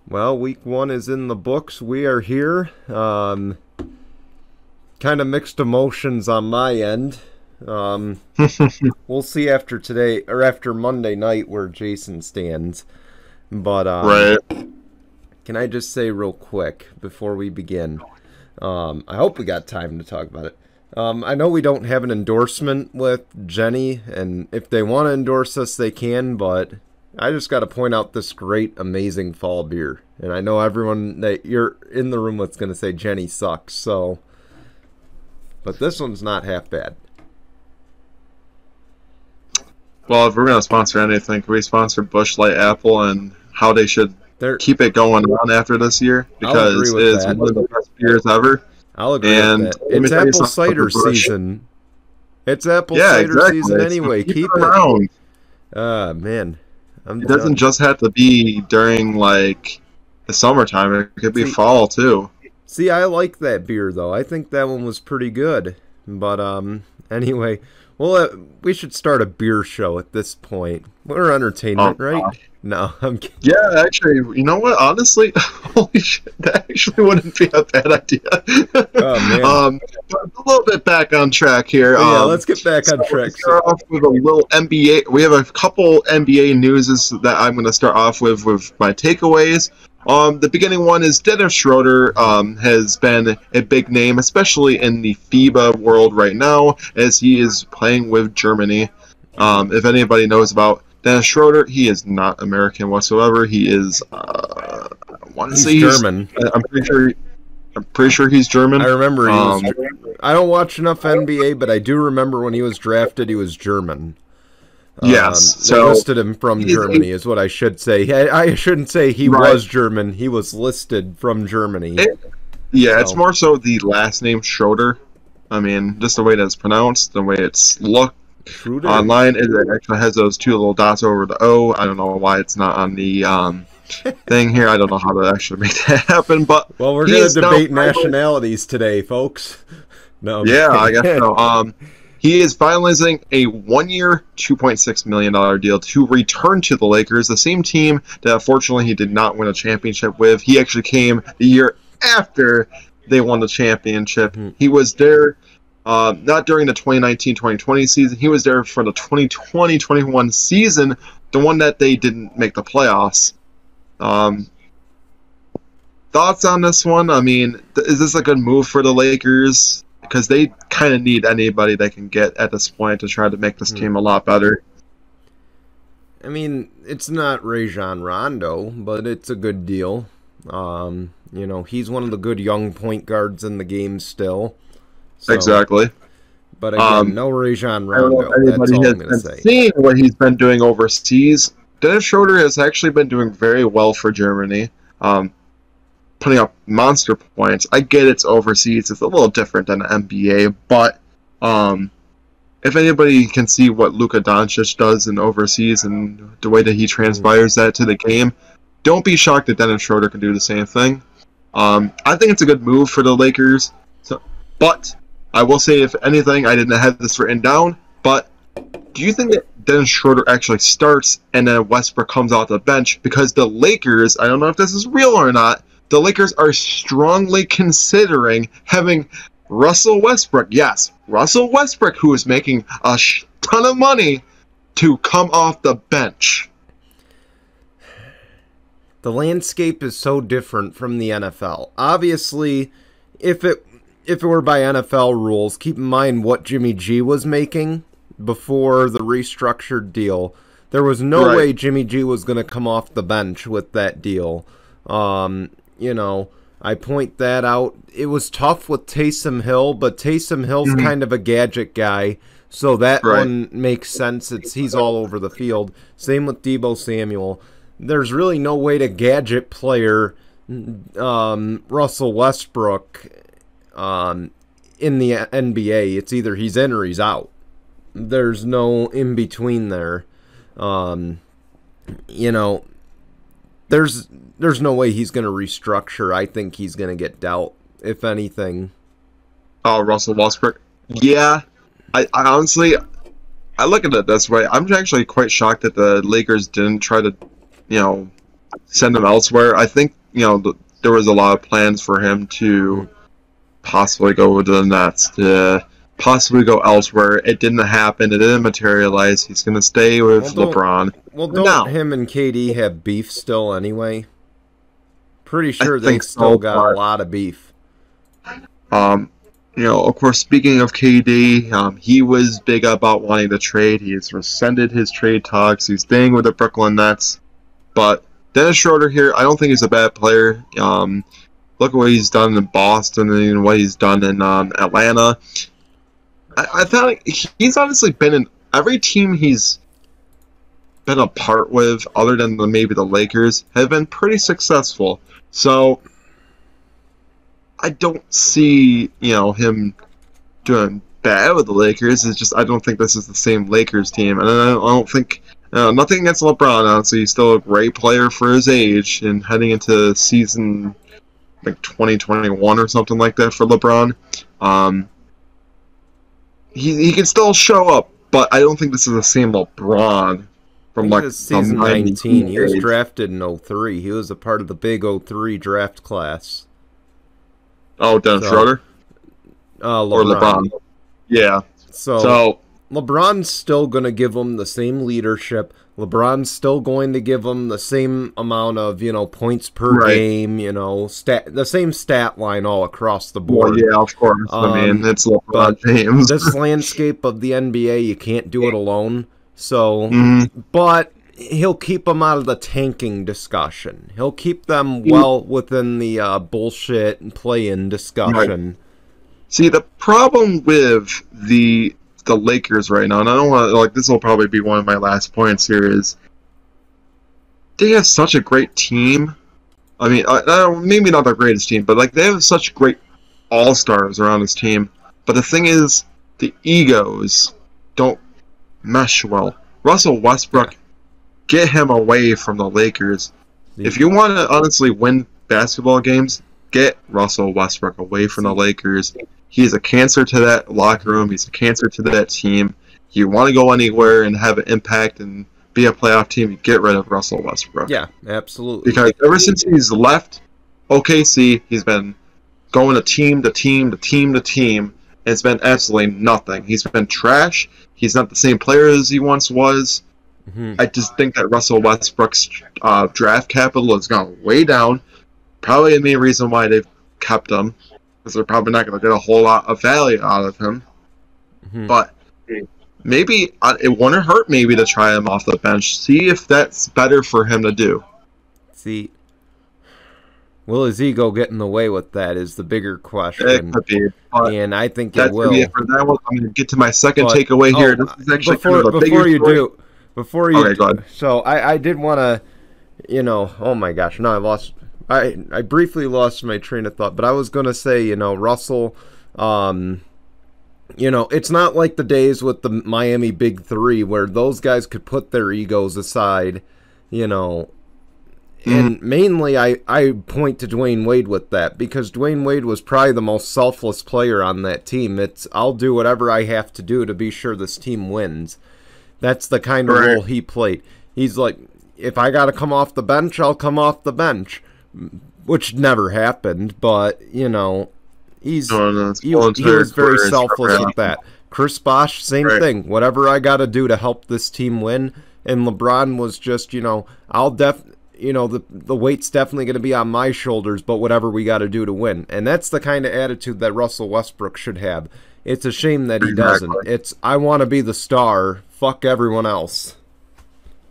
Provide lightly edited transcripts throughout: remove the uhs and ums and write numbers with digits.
Well, week one is in the books. We are here. Kind of mixed emotions on my end. We'll see after today or after Monday night where Jason stands. But Right. can I just say real quick before we begin? I hope we got time to talk about it. I know we don't have an endorsement with Jenny, and if they want to endorse us, they can, but I just got to point out this great, amazing fall beer. And I know everyone that you're in the room with is going to say Jenny sucks, so... But this one's not half bad. Well, if we're going to sponsor anything, can we sponsor Busch Light Apple and how they should keep it going on after this year? Because it is one of the best beers ever. I'll agree with that. It's apple cider season. It's apple cider season anyway. Keep it around. Man. It doesn't just have to be during, like, the summertime. It could be fall, too. See, I like that beer, though. I think that one was pretty good. But, anyway, well, we should start a beer show at this point. We're entertainment, right? No, I'm kidding. Yeah, actually, you know what? Honestly, holy shit, that actually wouldn't be a bad idea. Oh, man. But a little bit back on track here. Yeah, let's get back on track. Start off with a little NBA. We have a couple NBA newses that I'm going to start off with my takeaways. The beginning one is Dennis Schroeder has been a big name, especially in the FIBA world right now, as he is playing with Germany. If anybody knows about Dennis Schroeder, he is not American whatsoever. He is, I want to say he's German. I'm pretty sure he's German. I remember he was. I don't watch enough NBA, but I do remember when he was drafted, he was German. Yes, so they listed him from Germany is what I should say. I shouldn't say he was German. He was listed from Germany. It's more so the last name Schroeder. I mean, just the way that it's pronounced, the way it's looked online, it actually has those two little dots over the O. I don't know why it's not on the thing here. I don't know how to actually make that happen. But well, we're going to debate nationalities today, folks. No. Yeah, I guess so. He is finalizing a one-year, $2.6 million deal to return to the Lakers, the same team that unfortunately he did not win a championship with. He actually came the year after they won the championship. He was there not during the 2019-2020 season. He was there for the 2020-21 season, the one that they didn't make the playoffs. Thoughts on this one? I mean, is this a good move for the Lakers? Because they kind of need anybody they can get at this point to try to make this team a lot better. I mean, it's not Rajon Rondo, but it's a good deal. You know, he's one of the good young point guards in the game still. So, exactly. But again, no Rajon Rondo. That's all I'm going to say. Seeing what he's been doing overseas, Dennis Schroeder has actually been doing very well for Germany. Putting up monster points. I get it's overseas. It's a little different than the NBA, but if anybody can see what Luka Doncic does in overseas and the way that he transpires that to the game, don't be shocked that Dennis Schroeder can do the same thing. I think it's a good move for the Lakers. But I will say, if anything, I didn't have this written down, but do you think that Dennis Schroeder actually starts and then Westbrook comes off the bench? Because the Lakers, I don't know if this is real or not, the Lakers are strongly considering having Russell Westbrook, yes, Russell Westbrook, who is making a ton of money, to come off the bench. The landscape is so different from the NFL. Obviously, if it were by NFL rules, keep in mind what Jimmy G was making before the restructured deal. There was no way Jimmy G was going to come off the bench with that deal. You know, I point that out. It was tough with Taysom Hill, but Taysom Hill's kind of a gadget guy, so that one makes sense. He's all over the field. Same with Deebo Samuel. There's really no way to gadget player Russell Westbrook in the NBA. It's either he's in or he's out. There's no in between there. You know, there's no way he's going to restructure. I think he's going to get dealt, if anything. Oh, Russell Westbrook. Yeah, I honestly, I look at it this way. I'm actually quite shocked that the Lakers didn't try to, send him elsewhere. I think there was a lot of plans for him to possibly go to the Nets, to possibly go elsewhere. It didn't happen. It didn't materialize. He's going to stay with LeBron. Well, don't him and KD have beef still anyway? Pretty sure they still got a lot of beef. Of course, speaking of KD, he was big about wanting to trade. He has rescinded his trade talks. He's staying with the Brooklyn Nets. But Dennis Schroeder here, I don't think he's a bad player. Look at what he's done in Boston and what he's done in Atlanta. I feel like he's honestly been in every team he's been a part with, other than maybe the Lakers, have been pretty successful. So I don't see, him doing bad with the Lakers. It's just I don't think this is the same Lakers team, and I don't think nothing against LeBron. Honestly, he's still a great player for his age, and heading into season like 2021 or something like that for LeBron. He can still show up, but I don't think this is the same LeBron from like season 19. He was drafted in 03. He was a part of the big 03 draft class. Oh, Dennis Schroeder? LeBron. Or LeBron. Yeah. So LeBron's still going to give him the same leadership. LeBron's still going to give him the same amount of, points per game, the same stat line all across the board. Well, yeah, of course. It's LeBron James. This landscape of the NBA, you can't do it alone. So, but he'll keep them out of the tanking discussion. He'll keep them well within the bullshit and play-in discussion. Right. See, the problem with the Lakers right now, and I don't want to, this will probably be one of my last points here, is they have such a great team. I mean, maybe not the greatest team, but they have such great all-stars around this team. But the thing is, the egos don't mesh well. Russell Westbrook, get him away from the Lakers. If you want to honestly win basketball games, get Russell Westbrook away from the Lakers. He's a cancer to that locker room. He's a cancer to that team. You want to go anywhere and have an impact and be a playoff team, you get rid of Russell Westbrook. Yeah, absolutely. Because ever since he's left OKC, he's been going to team to team to team to team, and it's been absolutely nothing. He's been trash. He's not the same player as he once was. I just think that Russell Westbrook's draft capital has gone way down. Probably the main reason why they've kept him, because they're probably not going to get a whole lot of value out of him. But maybe it wouldn't hurt maybe to try him off the bench. See if that's better for him to do. See, will his ego get in the way with that is the bigger question. It could be. And I think it will. Be it for that one. I'm going to get to my second takeaway here. This is actually before you story. do. Before you, okay, go ahead. So I did want to, oh my gosh, no, I briefly lost my train of thought, but I was going to say, Russell, it's not like the days with the Miami Big Three where those guys could put their egos aside, and mainly I point to Dwayne Wade with that, because Dwayne Wade was probably the most selfless player on that team. I'll do whatever I have to do to be sure this team wins. That's the kind of role he played. He's like, if I got to come off the bench, I'll come off the bench, which never happened. But he was very selfless with that. Chris Bosh, same thing. Whatever I got to do to help this team win. And LeBron was just, the weight's definitely going to be on my shoulders, but whatever we got to do to win. And that's the kind of attitude that Russell Westbrook should have. It's a shame that he doesn't. It's, I want to be the star. Fuck everyone else.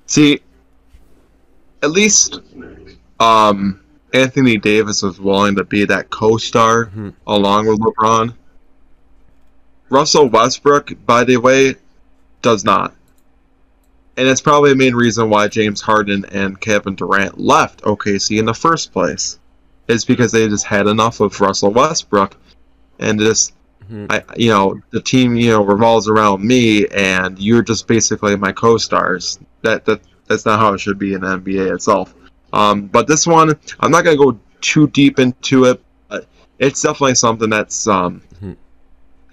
See, at least Anthony Davis was willing to be that co-star along with LeBron. Russell Westbrook, by the way, does not. And it's probably the main reason why James Harden and Kevin Durant left OKC in the first place. Is because they just had enough of Russell Westbrook. And just, the team, revolves around me, and you're just basically my co-stars. That's not how it should be in the NBA itself. But this one, I'm not going to go too deep into it, but it's definitely something that's to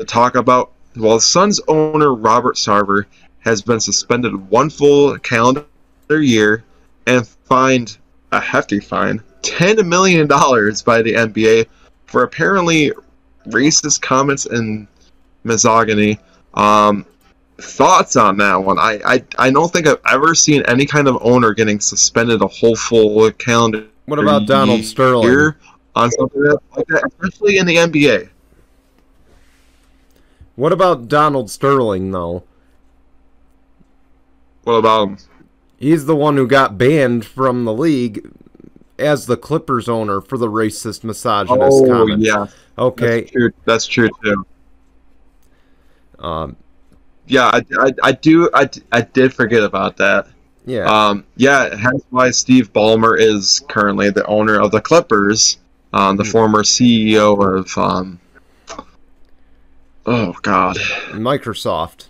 talk about. Well, the Suns owner Robert Sarver has been suspended one full calendar year and fined a hefty fine, $10 million by the NBA for apparently racist comments and misogyny. Thoughts on that one? I don't think I've ever seen any kind of owner getting suspended a whole full calendar. What about Donald Sterling? Year on something like that, especially in the NBA. What about Donald Sterling, though? What about him? He's the one who got banned from the league as the Clippers owner for the racist, misogynist comments. Yeah. Okay. That's true too. Um, Yeah, I did forget about that. yeah. Yeah, hence why Steve Ballmer is currently the owner of the Clippers, the former CEO of oh god. Microsoft.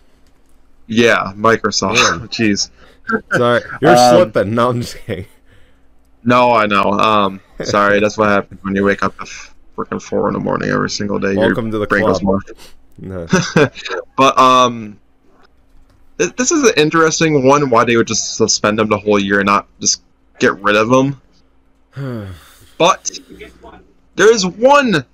Yeah, Microsoft. Man. Jeez. Sorry, you're slipping. No, I'm just kidding. No, I know. Sorry, that's what happens when you wake up at freaking 4 in the morning every single day. Welcome to the brain club. goes mush. No. But this is an interesting one. Why they would just suspend him the whole year and not just get rid of him? But there is one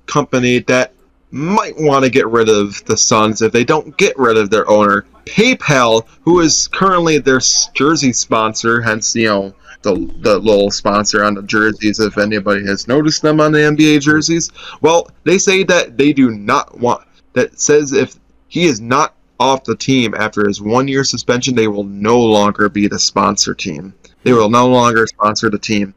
company that might want to get rid of the Suns if they don't get rid of their owner, PayPal, who is currently their jersey sponsor. Hence, the little sponsor on the jerseys, if anybody has noticed them on the NBA jerseys. Well, they say that they do not want, that says if he is not off the team after his 1-year suspension, they will no longer be the sponsor team. They will no longer sponsor the team.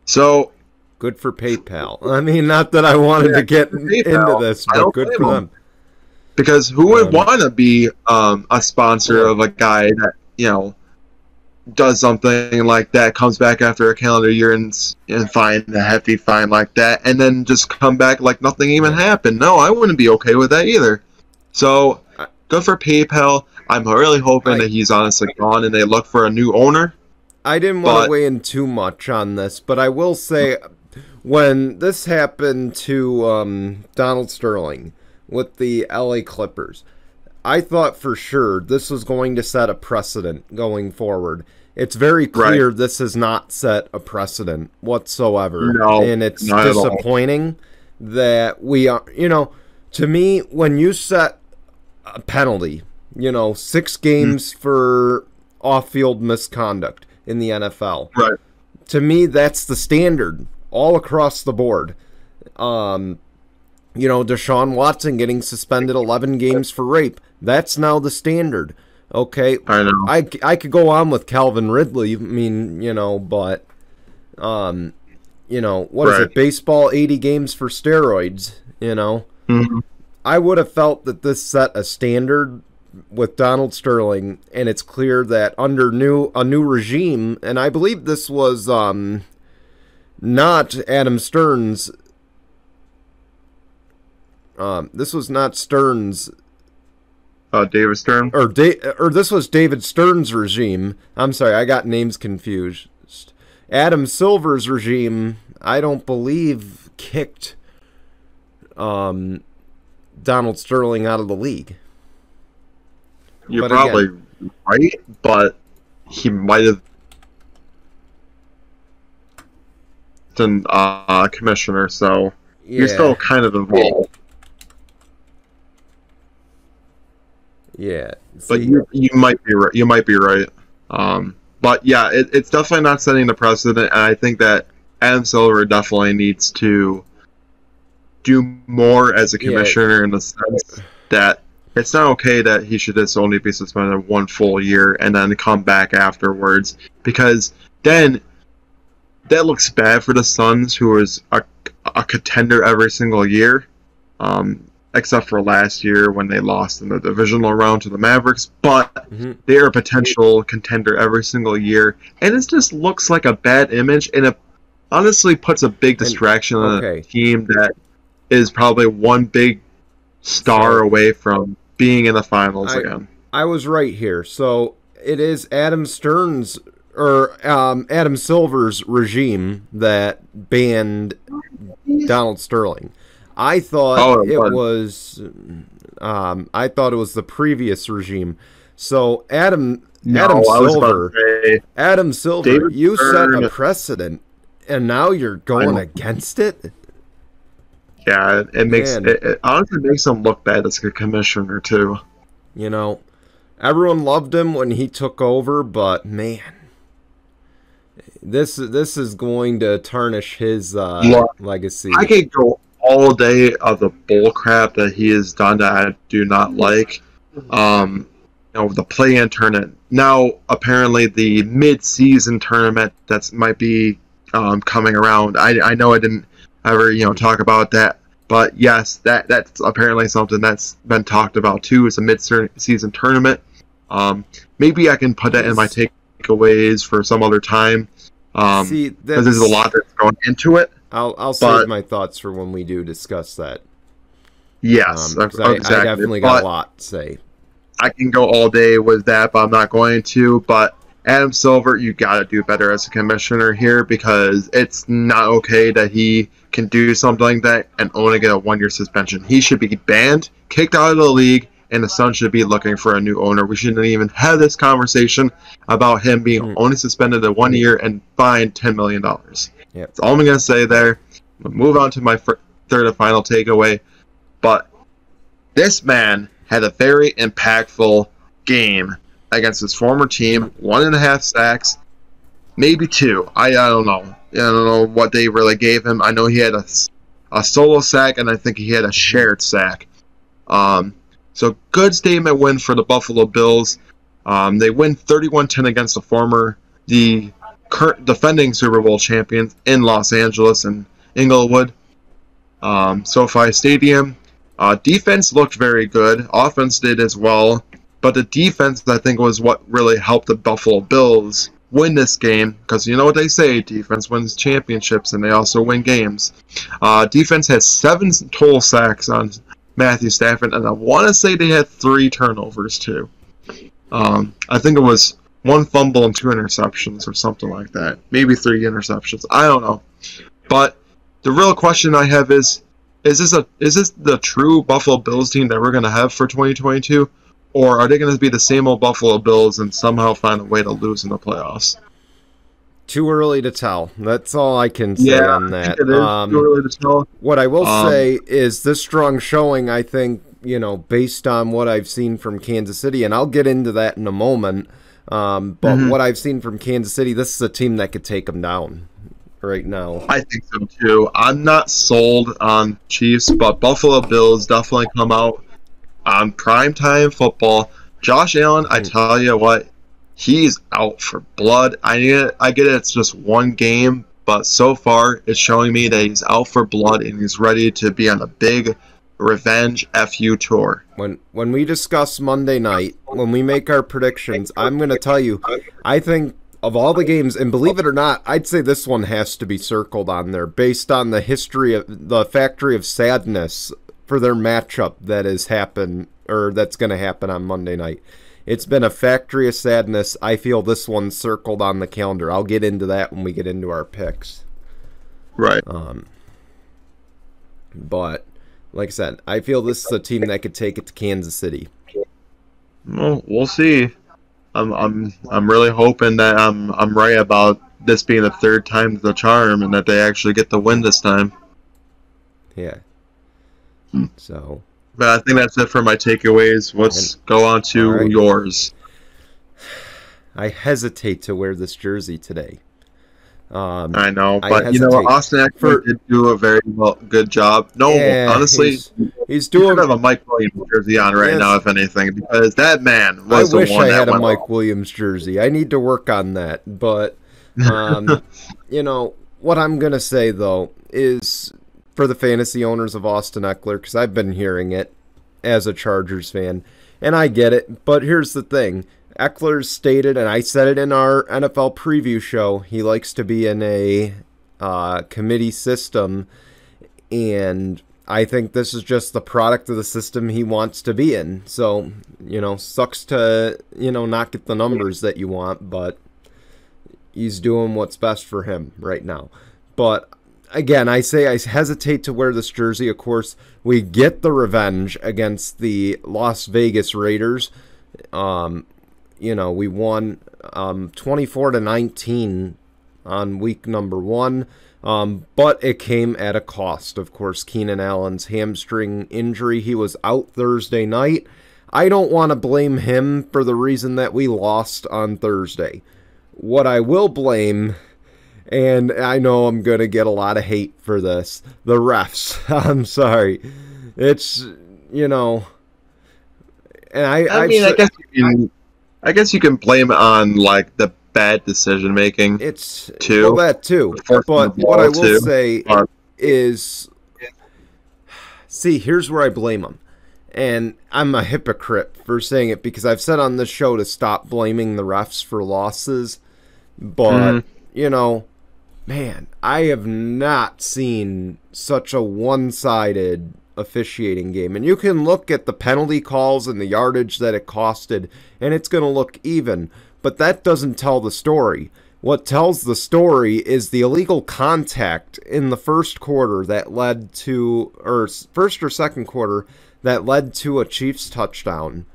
So, good for PayPal. I mean, not that I wanted to get into this, but good for them. Because who would want to be a sponsor of a guy that, does something like that, comes back after a calendar year and find a hefty fine like that, and then just come back like nothing even happened? No, I wouldn't be okay with that either. So, good for PayPal. I'm really hoping that he's honestly gone and they look for a new owner. I didn't want to weigh in too much on this, but I will say, when this happened to Donald Sterling with the LA Clippers, I thought for sure this was going to set a precedent going forward. It's very clear this has not set a precedent whatsoever. No, and it's disappointing that we are, to me, when you set a penalty, 6 games for off-field misconduct in the NFL. Right. To me, that's the standard all across the board. Deshaun Watson getting suspended 11 games for rape. That's now the standard. Okay. I know. I could go on with Calvin Ridley. I mean, but what is it? Baseball 80 games for steroids, Mm-hmm. I would have felt that this set a standard with Donald Sterling, and it's clear that under a new regime, and I believe this was not Adam Stern's. This was not Stern's. David Stern? Or this was David Stern's regime. I'm sorry, I got names confused. Adam Silver's regime, I don't believe, kicked Donald Sterling out of the league. You're probably right, but he might have been commissioner, so you're still kind of involved. Yeah, but you might be right. You might be right. But yeah, it's definitely not setting the precedent, and I think that Adam Silver definitely needs to do more as a commissioner in the sense that it's not okay that he should just only be suspended 1 full year and then come back afterwards, because then that looks bad for the Suns, who is a contender every single year. Except for last year when they lost in the divisional round to the Mavericks, but they are a potential contender every single year, and it just looks like a bad image, and it honestly puts a big distraction on a team that is probably one big star away from being in the finals again. I was right here. So it is Adam Stern's or Adam Silver's regime that banned Donald Sterling. I thought it was the previous regime. So Adam Silver, David you Stern, set a precedent And now you're going against it? Yeah, it honestly makes him look bad as a commissioner too. You know, everyone loved him when he took over, but man, this is going to tarnish his legacy. I could go all day of the bull crap that he has done that I do not like. The play-in tournament. Now, apparently, the mid-season tournament might be coming around. I know I didn't ever talk about that, but yes, that's apparently something that's been talked about too. Is a mid-season tournament. Maybe I can put that in my takeaways for some other time. Because there's a lot that's going into it. I'll save my thoughts for when we do discuss that. Yes, exactly. I definitely got a lot to say. I can go all day with that, but I'm not going to. But Adam Silver, you got to do better as a commissioner here, because it's not okay that he can do something like that and only get a 1-year suspension. He should be banned, kicked out of the league, and the Suns should be looking for a new owner. We shouldn't even have this conversation about him being only suspended at 1 year and fined $10 million. Yep. That's all I'm going to say there. I'll move on to my third and final takeaway. But this man had a very impactful game against his former team. 1.5 sacks, maybe 2. I don't know. I don't know what they really gave him. I know he had a solo sack, and I think he had a shared sack. So good statement win for the Buffalo Bills. They win 31-10 against the current defending Super Bowl champions in Los Angeles and Inglewood. SoFi Stadium. Defense looked very good. Offense did as well. But the defense, I think, was what really helped the Buffalo Bills win this game. Because you know what they say, defense wins championships, and they also win games. Defense had 7 total sacks on Matthew Stafford, and I want to say they had 3 turnovers too. I think it was 1 fumble and 2 interceptions or something like that. Maybe 3 interceptions. I don't know. But the real question I have is this the true Buffalo Bills team that we're going to have for 2022? Or are they going to be the same old Buffalo Bills and somehow find a way to lose in the playoffs? Too early to tell. That's all I can say on that. I think it is too early to tell. What I will say is this strong showing, I think, based on what I've seen from Kansas City, and I'll get into that in a moment, but what I've seen from Kansas City, this is a team that could take them down right now. I think so too. I'm not sold on Chiefs, but Buffalo Bills definitely come out on primetime football. Josh Allen, I tell you what, he's out for blood. I get it, it's just 1 game, but so far it's showing me that he's out for blood and he's ready to be on a big revenge FU tour. When we discuss Monday night, when we make our predictions, I'm going to tell you, I think of all the games, and believe it or not, I'd say this one has to be circled on there based on the history of the Factory of Sadness for their matchup that has happened, or that's going to happen on Monday night. It's been a Factory of Sadness. I feel this one's circled on the calendar. I'll get into that when we get into our picks. Right. But like I said, I feel this is a team that could take it to Kansas City. Well, we'll see. I'm really hoping that I'm right about this being the 3rd time the charm and that they actually get the win this time. Yeah. So. But I think that's it for my takeaways. Let's go on to yours. I hesitate to wear this jersey today. I know, but Austin Ekeler did do a very good job. No, honestly, he's doing. Should have a Mike Williams jersey on right now, if anything, because that man was the one that I wish I had a Mike Williams jersey. I need to work on that, but what I'm gonna say though is for the fantasy owners of Austin Ekeler, because I've been hearing it as a Chargers fan, and I get it. But here's the thing. Eckler stated, and I said it in our NFL preview show, he likes to be in a committee system, and I think this is just the product of the system he wants to be in. So, sucks to, not get the numbers that you want, but he's doing what's best for him right now. But again, I say I hesitate to wear this jersey. Of course, we get the revenge against the Las Vegas Raiders. We won 24-19 on week number 1. But it came at a cost. Of course, Keenan Allen's hamstring injury. He was out Thursday night. I don't want to blame him for the reason that we lost on Thursday. What I will blame, and I know I'm going to get a lot of hate for this, the refs. I'm sorry. It's, you know, and I guess you can blame it on like the bad decision making. It's too. Well, that too. But what I will say is, see, here's where I blame them. And I'm a hypocrite for saying it because I've said on this show to stop blaming the refs for losses. But, you know, man, I have not seen such a one-sided officiating game. And you can look at the penalty calls and the yardage that it costed, and it's going to look even. But that doesn't tell the story. What tells the story is the illegal contact in the first quarter that led to, or first or second quarter, that led to a Chiefs touchdown.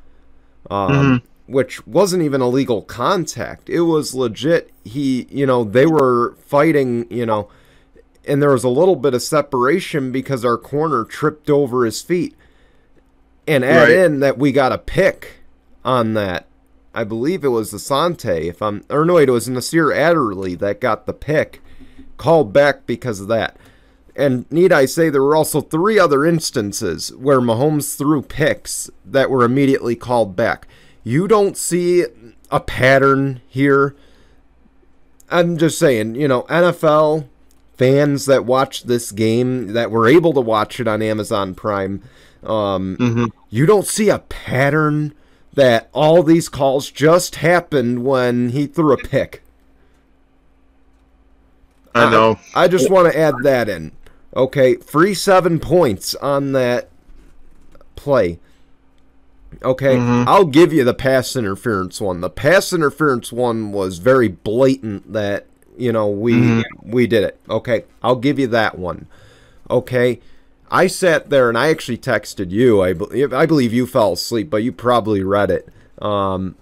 Which wasn't even illegal contact. It was legit. They were fighting, and there was a little bit of separation because our corner tripped over his feet. And add in that we got a pick on that. I believe it was Asante, it was Nasir Adderley that got the pick, called back because of that. And need I say, there were also 3 other instances where Mahomes threw picks that were immediately called back. You don't see a pattern here. I'm just saying, NFL fans that watch this game, that were able to watch it on Amazon Prime, you don't see a pattern that all these calls just happened when he threw a pick. I know. I just want to add that in. Okay, free 7 points on that play. Okay, I'll give you the pass interference one. The pass interference one was very blatant that, we did it. Okay, I'll give you that one. Okay, I sat there and I actually texted you. I believe you fell asleep, but you probably read it. Herbert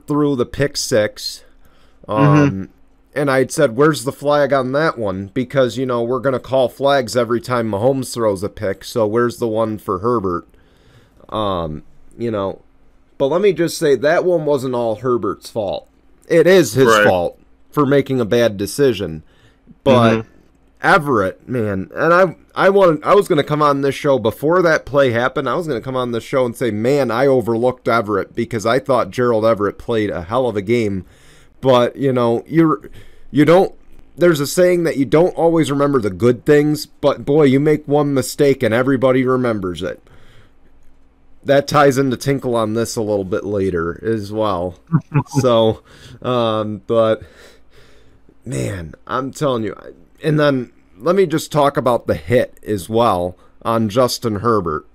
threw the pick 6. And I'd said, where's the flag on that one? Because, we're going to call flags every time Mahomes throws a pick, so where's the one for Herbert? But let me just say that one wasn't all Herbert's fault. It is his fault for making a bad decision. But Everett, man, and I was going to come on this show before that play happened. I was going to come on this show and say, man, I overlooked Everett because I thought Gerald Everett played a hell of a game. But, you don't, there's a saying that you don't always remember the good things, but boy, you make one mistake and everybody remembers it. That ties into Tinkle on this a little bit later as well. So, but, man, I'm telling you. And then let me just talk about the hit as well on Justin Herbert.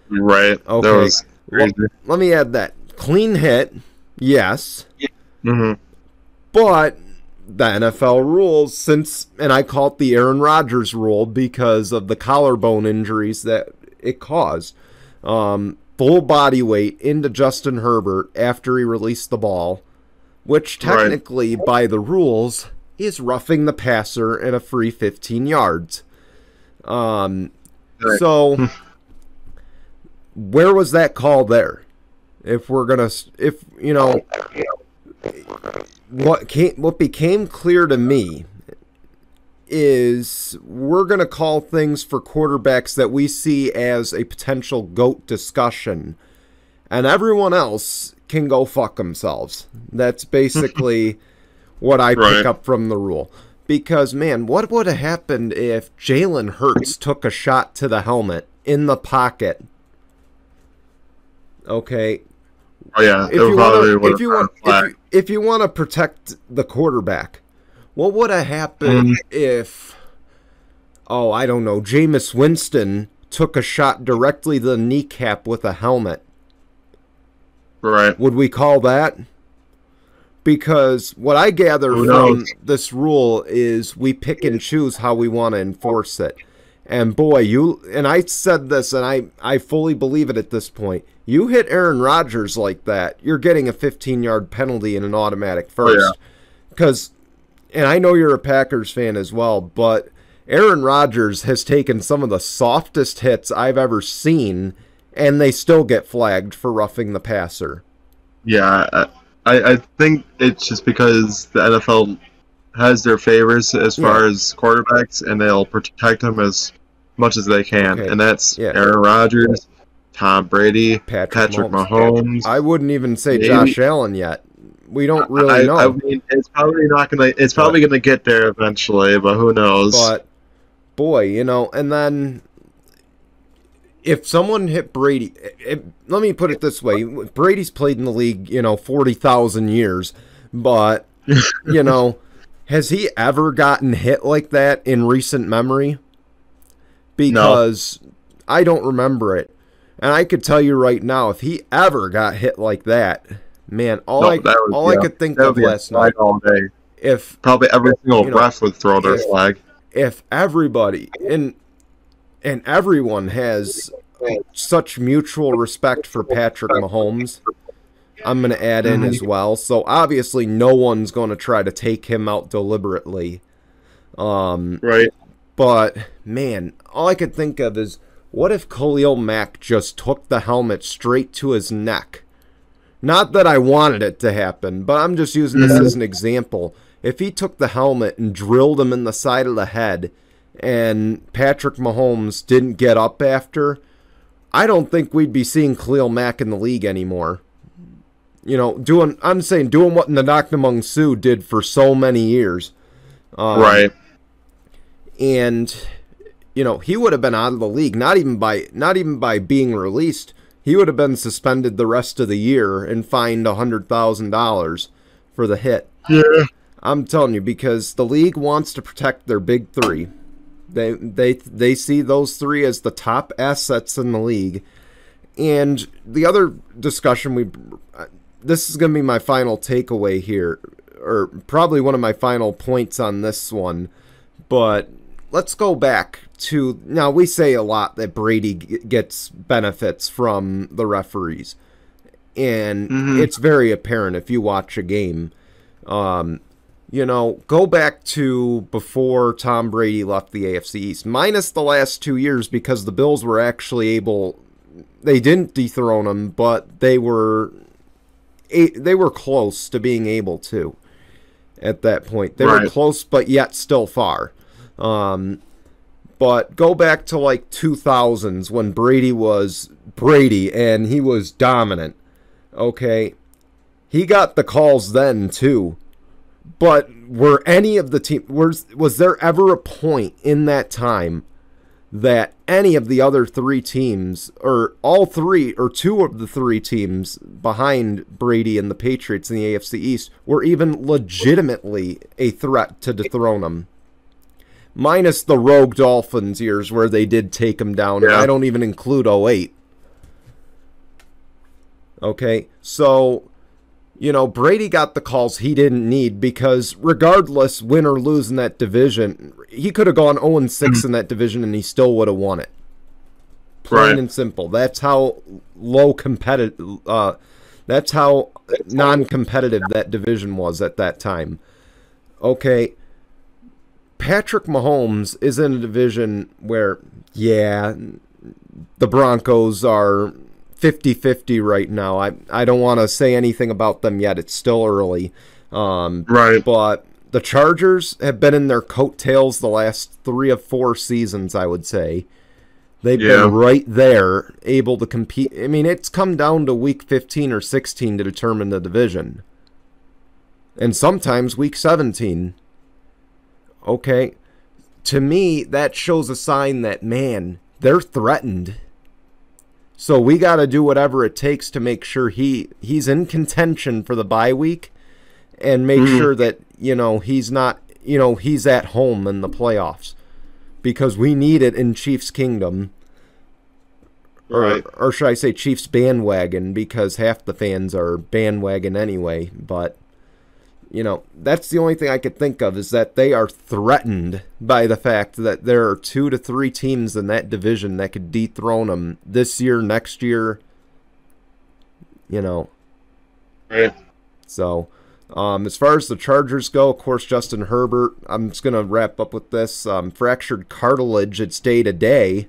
Right. Okay. That was crazy. Let me add that. Clean hit, yes. Mm-hmm. But the NFL rules, and I call it the Aaron Rodgers rule because of the collarbone injuries that it caused. Full body weight into Justin Herbert after he released the ball, which technically, by the rules, is roughing the passer in a free 15 yards. So, where was that call there? What became clear to me is we're going to call things for quarterbacks that we see as a potential GOAT discussion, and everyone else can go fuck themselves. That's basically what I pick up from the rule. Because, man, what would have happened if Jalen Hurts took a shot to the helmet in the pocket? Okay. Oh, yeah. If you want to protect the quarterback, what would have happened if, I don't know, Jameis Winston took a shot directly to the kneecap with a helmet? Right. Would we call that? Because what I gather from this rule is we pick and choose how we want to enforce it. And boy, I said this, and I fully believe it at this point. You hit Aaron Rodgers like that, you're getting a 15-yard penalty and an automatic first. Because, and I know you're a Packers fan as well, but Aaron Rodgers has taken some of the softest hits I've ever seen, and they still get flagged for roughing the passer. Yeah, I think it's just because the NFL has their favors as far as quarterbacks, and they'll protect them as much as they can. Okay. And that's Yeah. Aaron Rodgers, Tom Brady, Patrick Mahomes. I wouldn't even say Maybe- Josh Allen yet. We don't really know. I mean, it's probably not gonna. It's probably gonna get there eventually, but who knows? But boy, you know, and then if someone hit Brady, let me put it this way: Brady's played in the league, 40,000 years, but you know, has he ever gotten hit like that in recent memory? Because I don't remember it, and I could tell you right now, if he ever got hit like that, man, I could think of last night. All day. If Probably every single ref would throw their flag. if everybody and everyone has such mutual respect for Patrick Mahomes, I'm going to add in as well. So obviously no one's going to try to take him out deliberately. Right. But man, all I could think of is, what if Khalil Mack just took the helmet straight to his neck? Not that I wanted it to happen, but I'm just using this as an example. If he took the helmet and drilled him in the side of the head and Patrick Mahomes didn't get up after, I don't think we'd be seeing Khalil Mack in the league anymore. I'm saying doing what Ndamukong Suh did for so many years. Right. And he would have been out of the league, not even by being released. He would have been suspended the rest of the year and fined $100,000 for the hit. Yeah. I'm telling you, because the league wants to protect their big three. They see those three as the top assets in the league. And the other discussion this is going to be my final takeaway here, or probably one of my final points on this one. But let's go back to, now we say a lot that Brady gets benefits from the referees, and it's very apparent if you watch a game. Go back to before Tom Brady left the AFC East, minus the last 2 years, because the Bills were actually they didn't dethrone him, but they were close to being able to at that point. They were close, but yet still far. But go back to like 2000s when Brady was Brady and he was dominant. Okay, he got the calls then too. But were any of the team was there ever a point in that time that any of the other three teams, or all three or two of the three teams behind Brady and the Patriots in the AFC East, were even legitimately a threat to dethrone him? Minus the rogue Dolphins years where they did take him down. Yeah. And I don't even include 2008. Okay, so, Brady got the calls he didn't need, because regardless, win or lose in that division, he could have gone 0-6 in that division and he still would have won it. Plain and simple. That's how that's how non-competitive that division was at that time. Okay, Patrick Mahomes is in a division where, the Broncos are 50-50 right now. I don't want to say anything about them yet. It's still early. But the Chargers have been in their coattails the last 3 of 4 seasons, I would say. They've been right there, able to compete. I mean, it's come down to week 15 or 16 to determine the division. And sometimes week 17. Okay, to me, that shows a sign that, man, they're threatened. So we got to do whatever it takes to make sure he's in contention for the bye week, and make sure that, he's not, he's at home in the playoffs, because we need it in Chiefs Kingdom. Or should I say Chiefs bandwagon, because half the fans are bandwagon anyway, but that's the only thing I could think of, is that they are threatened by the fact that there are 2 to 3 teams in that division that could dethrone them this year, next year. Right. So As far as the Chargers go, of course, Justin Herbert, I'm just going to wrap up with this. Fractured cartilage, it's day to day.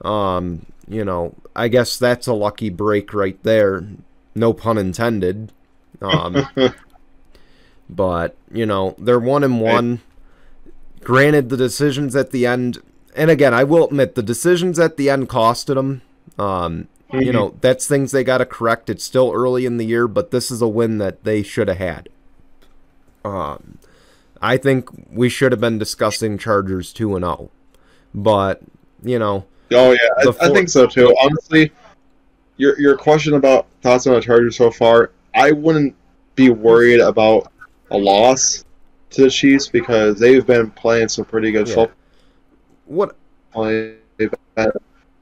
You know, I guess that's a lucky break right there. No pun intended. But, you know, they're 1-1. Granted, the decisions at the end, and again, I will admit, the decisions at the end costed them. You know, that's things they got to correct. It's still early in the year, but this is a win that they should have had. I think we should have been discussing Chargers 2-0. But, you know. Oh, yeah, I think so, too. Honestly, your question about thoughts on the Chargers so far, I wouldn't be worried about a loss to the Chiefs because they've been playing some pretty good football. What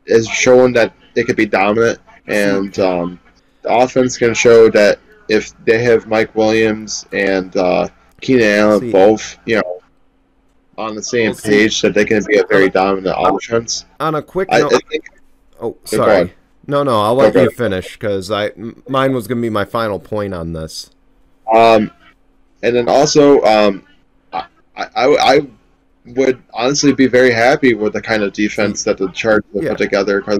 is showing that they could be dominant, and the offense can show that if they have Mike Williams and Keenan Allen both, you know, on the same page, that they can be a very dominant offense. On a quick note, sorry. No, I'll let you finish because mine was going to be my final point on this. And then also, I would honestly be very happy with the kind of defense that the Chargers put together because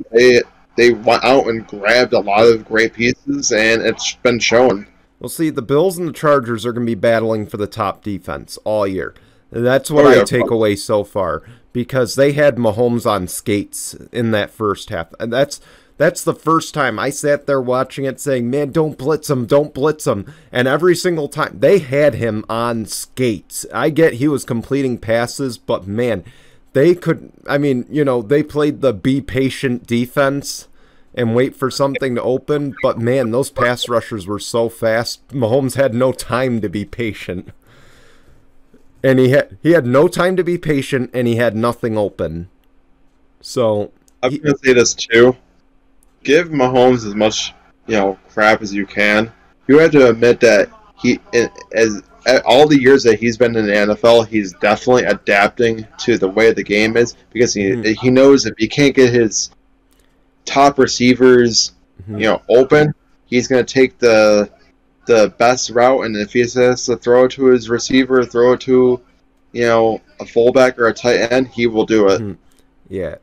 they went out and grabbed a lot of great pieces, and it's been shown. Well, see, the Bills and the Chargers are going to be battling for the top defense all year. That's what I take away so far because they had Mahomes on skates in that first half. And that's the first time I sat there watching it saying, man, don't blitz him, don't blitz him. And every single time, they had him on skates. I get he was completing passes, but man, they could, I mean, you know, they played the be patient defense and wait for something to open. But man, those pass rushers were so fast. Mahomes had no time to be patient. And he had no time to be patient, and he had nothing open. So I'm going to say this too. Give Mahomes as much, you know, crap as you can. You have to admit that as all the years that he's been in the NFL, he's definitely adapting to the way the game is because he knows if he can't get his top receivers, you know, open, he's going to take the best route, and if he has to throw it to his receiver, throw it to, you know, a fullback or a tight end, he will do it. Yeah.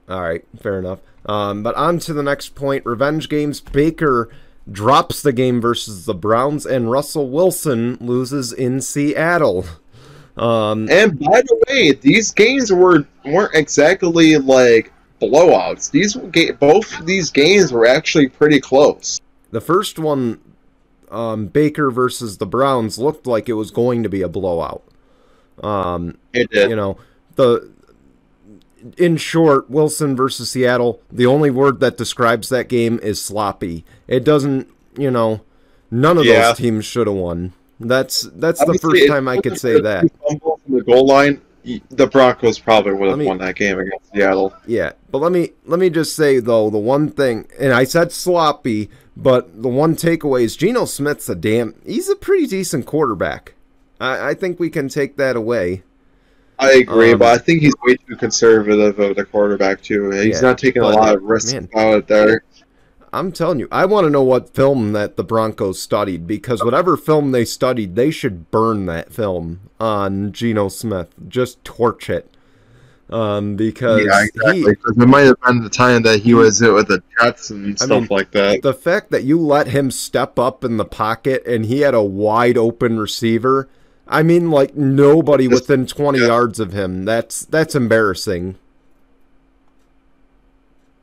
All right, fair enough. But on to the next point, revenge games. Baker drops the game versus the Browns, and Russell Wilson loses in Seattle. And by the way, these games weren't exactly like blowouts. Both these games were actually pretty close. The first one, Baker versus the Browns, looked like it was going to be a blowout. It did. You know, in short, Wilson versus Seattle, the only word that describes that game is sloppy. It doesn't, you know, none of those teams should have won. That's the first time I could say that. From the goal line, the Broncos probably would have won that game against Seattle. Yeah, but let me just say though, the one thing, and I said sloppy, but the one takeaway is Geno Smith's he's a pretty decent quarterback. I think we can take that away. I agree, but I think he's way too conservative of the quarterback too. He's not taking a lot of risks out there. I'm telling you, I want to know what film that the Broncos studied, because whatever film they studied, they should burn that film on Geno Smith. Just torch it. Because exactly. Because it might have been the time that he was with the Jets and stuff like that. The fact that you let him step up in the pocket and he had a wide open receiver, I mean, like nobody within 20 yards of him. That's embarrassing.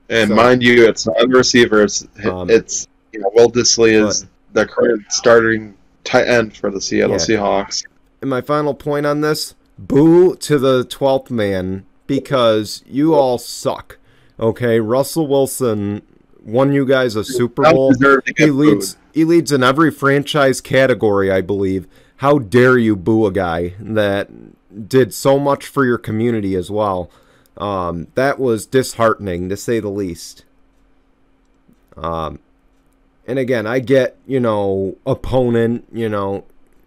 And mind you, it's not a receiver. It's you know, Will Dissly is the current starting tight end for the Seattle Seahawks. And my final point on this: boo to the 12th man, because you all suck. Okay, Russell Wilson won you guys a Super Bowl. He leads in every franchise category, I believe. How dare you boo a guy that did so much for your community as well? That was disheartening, to say the least. And again, I get, you know, opponent, you know,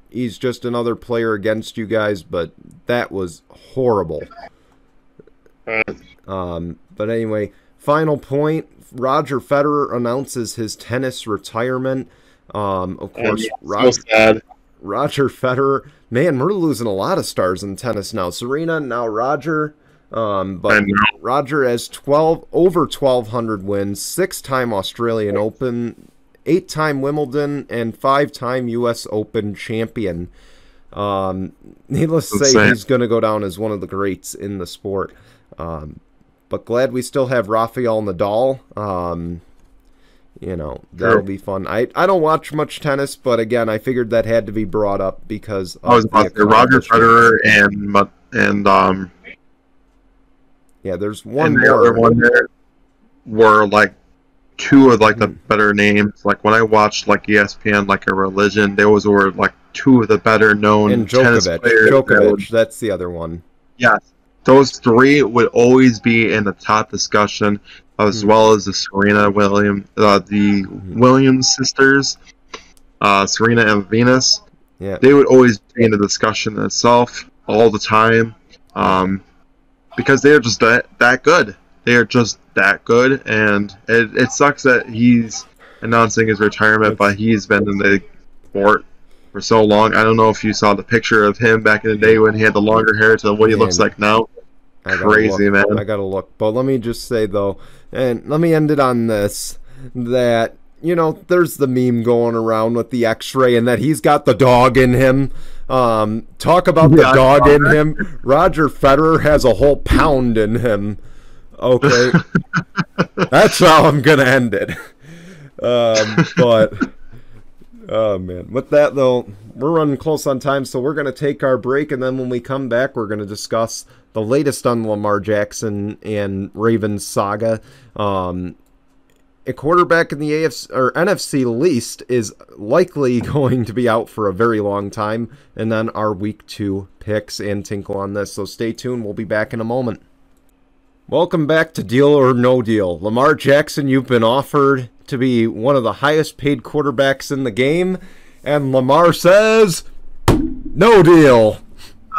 he's just another player against you guys, but that was horrible. But anyway, final point, Roger Federer announces his tennis retirement. Of course, So sad. Roger Federer. Man, we're losing a lot of stars in tennis now. Serena, now Roger. But Roger has over 1,200 wins, 6-time Australian Open, 8-time Wimbledon, and 5-time U.S. Open champion. Needless to say, he's going to go down as one of the greats in the sport. But glad we still have Rafael Nadal. That'll be fun. I don't watch much tennis, but again, I figured that had to be brought up because I was about to say Roger Federer and yeah, there's one and more. The other one there were like two of like the better names. Like when I watched like ESPN, like a religion, those were like two of the better known and tennis players. Djokovic, that's the other one. Yes, those three would always be in the top discussion, as well as the Serena Williams, the Williams sisters, Serena and Venus. Yeah, they would always be in the discussion itself all the time, because they are just that good. They are just that good, and it sucks that he's announcing his retirement, but he's been in the sport for so long. I don't know if you saw the picture of him back in the day when he had the longer hair to what he looks like now. Crazy, man. I gotta look. But let me just say, though, and let me end it on this, that, there's the meme going around with the x-ray and that he's got the dog in him. Talk about the dog in him. Roger Federer has a whole pound in him. Okay. That's how I'm going to end it. But, oh, man. With that, though, we're running close on time, so we're going to take our break, and then when we come back, we're going to discuss the latest on Lamar Jackson and Ravens saga. A quarterback in the AFC or NFC least is likely going to be out for a very long time, and then our Week 2 picks and tinkle on this. So stay tuned. We'll be back in a moment. Welcome back to Deal or No Deal. Lamar Jackson, you've been offered to be one of the highest paid quarterbacks in the game, and Lamar says, no deal.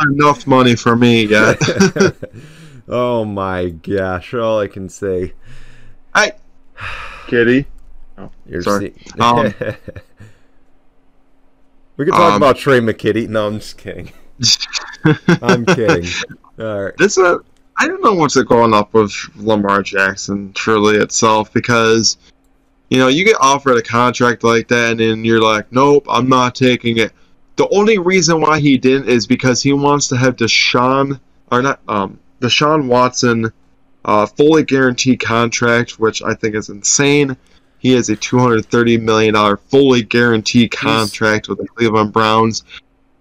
Enough money for me yet. Oh my gosh, all I can say. Kitty. Oh, sorry. We could talk about Trey McKitty. No, I'm just kidding. I'm kidding. All right. I don't know what's going up with Lamar Jackson truly itself, because you get offered a contract like that and then you're like, nope, I'm not taking it. The only reason why he didn't is because he wants to have Deshaun Watson fully guaranteed contract, which I think is insane. He has a $230 million fully guaranteed contract with the Cleveland Browns.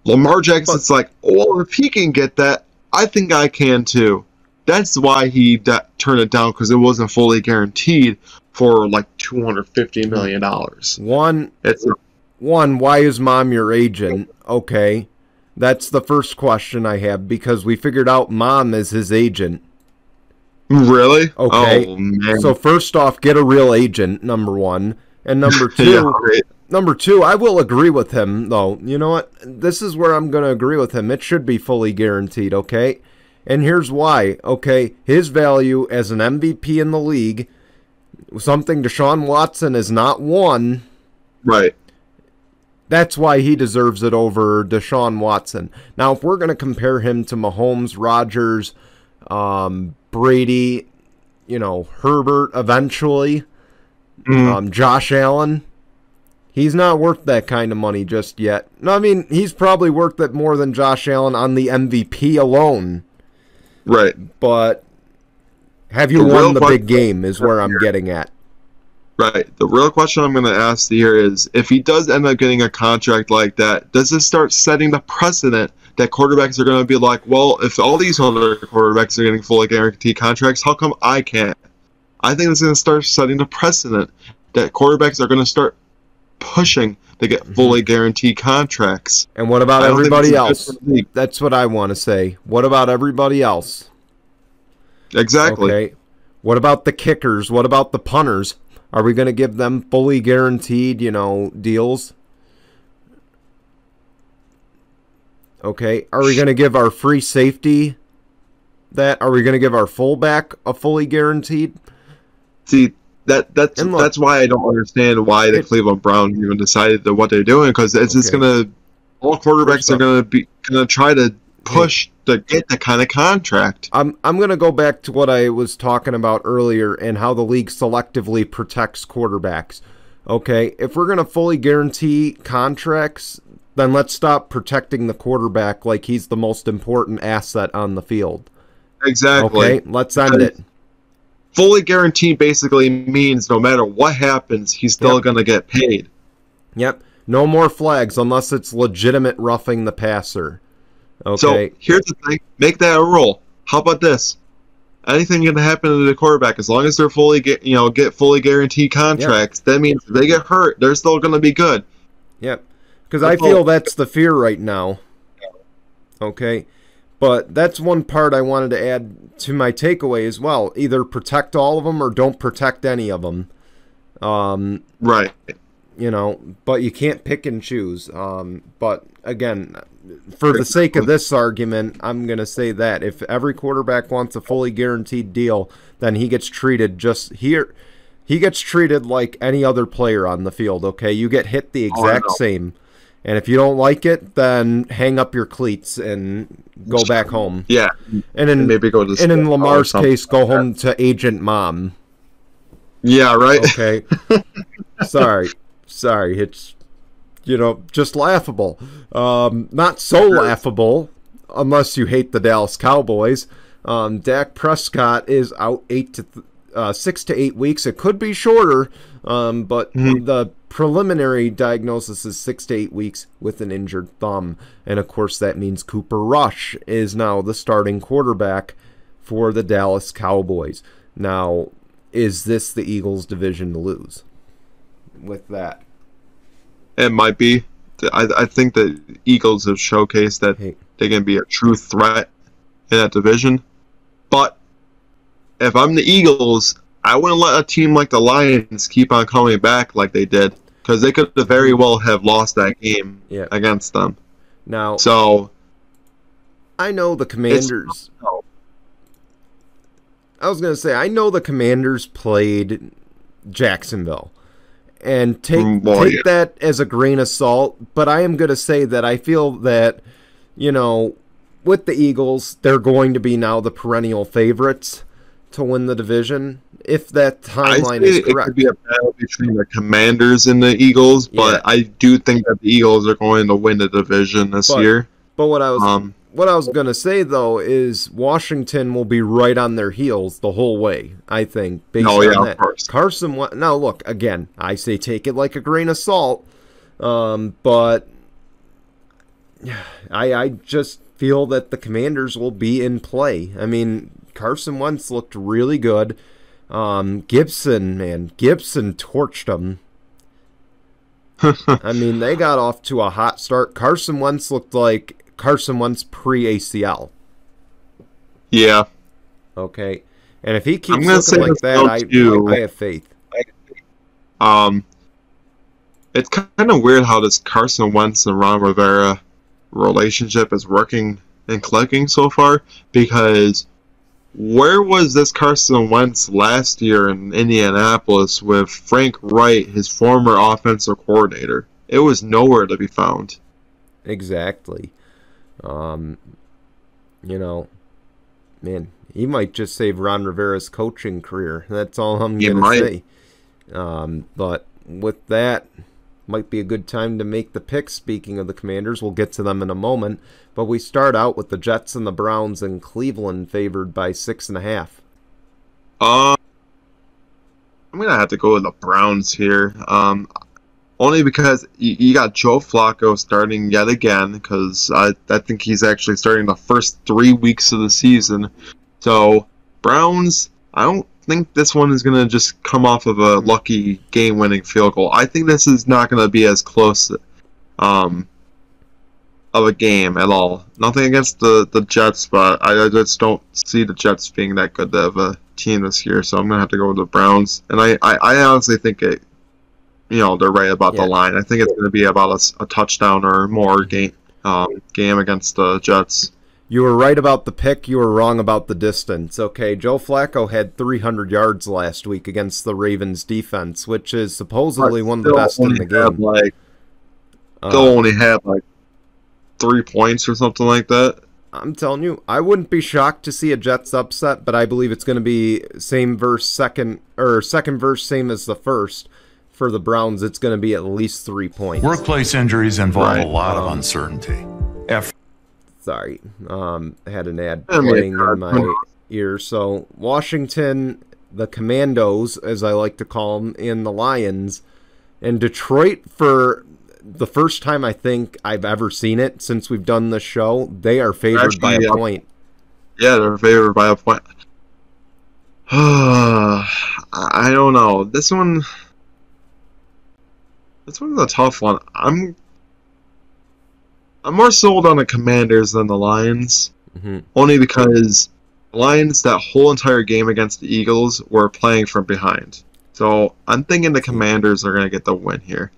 Lamar Jackson's like, well, if he can get that, I think I can too. That's why he turned it down, because it wasn't fully guaranteed for like $250 million. One, why is Mom your agent? Okay, that's the first question I have, because we figured out Mom is his agent. Really? Okay. Oh, man. So first off, get a real agent, number one. And number two, I will agree with him, though. You know what? This is where I'm going to agree with him. It should be fully guaranteed, okay? And here's why, okay? His value as an MVP in the league, something Deshaun Watson has not won. Right. That's why he deserves it over Deshaun Watson. Now, if we're going to compare him to Mahomes, Rodgers, Brady, Herbert eventually, Josh Allen, he's not worth that kind of money just yet. No, I mean, he's probably worth it more than Josh Allen on the MVP alone. Right. But have you won the big game is where I'm getting at. Right. The real question I'm going to ask here is, if he does end up getting a contract like that, does this start setting the precedent that quarterbacks are going to be like, well, if all these other quarterbacks are getting fully guaranteed contracts, how come I can't? I think it's going to start setting the precedent that quarterbacks are going to start pushing to get fully guaranteed contracts. And what about everybody else? That's what I want to say. What about everybody else? Exactly. Okay. What about the kickers? What about the punters? Are we going to give them fully guaranteed, deals? Okay. Are we going to give our free safety that? Are we going to give our fullback a fully guaranteed? See, And look, that's why I don't understand why the Cleveland Browns even decided that what they're doing, because it's just gonna, all quarterbacks are gonna try to push to get the kind of contract. I'm gonna go back to what I was talking about earlier and how the league selectively protects quarterbacks. Okay, if we're gonna fully guarantee contracts, then let's stop protecting the quarterback like he's the most important asset on the field. Exactly. Okay, let's end it. Fully guaranteed basically means no matter what happens, he's still going to get paid. Yep. No more flags unless it's legitimate roughing the passer. Okay. So here's the thing: make that a rule. How about this? Anything can happen to the quarterback as long as they're get fully guaranteed contracts. That means if they get hurt, they're still going to be good. Yep. Because I feel that's the fear right now. Okay. But that's one part I wanted to add to my takeaway as well. Either protect all of them or don't protect any of them. Right. You know, but you can't pick and choose. But again, for the sake of this argument, I'm going to say that if every quarterback wants a fully guaranteed deal, then he gets treated he gets treated like any other player on the field, okay? You get hit the exact same. And if you don't like it, then hang up your cleats and go back home. Yeah. And maybe go to in Lamar's case, go home to Agent Mom. Yeah, right? Okay. Sorry. It's, just laughable. Not so laughable, unless you hate the Dallas Cowboys. Dak Prescott is out 6 to 8 weeks. It could be shorter, but the preliminary diagnosis is 6 to 8 weeks with an injured thumb. And, of course, that means Cooper Rush is now the starting quarterback for the Dallas Cowboys. Now, is this the Eagles' division to lose with that? It might be. I think the Eagles have showcased that they can be a true threat in that division. But if I'm the Eagles, I wouldn't let a team like the Lions keep on coming back like they did, because they could very well have lost that game against them. Now, so I know the Commanders. I was going to say, I know the Commanders played Jacksonville. And take that as a grain of salt, but I am going to say that I feel that, with the Eagles, they're going to be now the perennial favorites to win the division, if that timeline is correct. It could be a battle between the Commanders and the Eagles, but I do think that the Eagles are going to win the division this year. But what I was going to say, though, is Washington will be right on their heels the whole way, I think, based on that. Of course. Carson, now look, again, I say take it like a grain of salt, but I just feel that the Commanders will be in play. I mean, Carson Wentz looked really good. Gibson torched them. I mean, they got off to a hot start. Carson Wentz looked like Carson Wentz pre-ACL. Yeah. Okay. And if he keeps looking like that, I have faith. It's kind of weird how this Carson Wentz and Ron Rivera relationship is working and clicking so far, because where was this Carson Wentz last year in Indianapolis with Frank Wright, his former offensive coordinator? It was nowhere to be found. Exactly. Man, he might just save Ron Rivera's coaching career. That's all I'm going to say. But with that, might be a good time to make the picks. Speaking of the Commanders, we'll get to them in a moment. But we start out with the Jets and the Browns in Cleveland favored by 6.5. I'm going to have to go with the Browns here. Only because you got Joe Flacco starting yet again, because I think he's actually starting the first 3 weeks of the season. So, Browns, I don't think this one is going to just come off of a lucky game-winning field goal. I think this is not going to be as close of a game at all. Nothing against the Jets, but I just don't see the Jets being that good of a team this year, so I'm going to have to go with the Browns. And I honestly think they're right about the line. I think it's going to be about a touchdown or more game against the Jets. You were right about the pick. You were wrong about the distance. Okay, Joe Flacco had 300 yards last week against the Ravens defense, which is supposedly one of the best in the game. Still only had like 3 points or something like that. I'm telling you, I wouldn't be shocked to see a Jets upset, but I believe it's going to be same verse second, or second verse same as the first. For the Browns, it's going to be at least 3 points. Workplace injuries involve a lot of uncertainty. Sorry, had an ad playing in my ear. So Washington, the Commandos, as I like to call them, and the Lions, and Detroit, for the first time I think I've ever seen it since we've done the show, they are favored by a point. Yeah, they're favored by a point. I don't know. This one's a tough one. I'm more sold on the Commanders than the Lions. Only because Lions, that whole entire game against the Eagles, were playing from behind. So I'm thinking the Commanders are going to get the win here.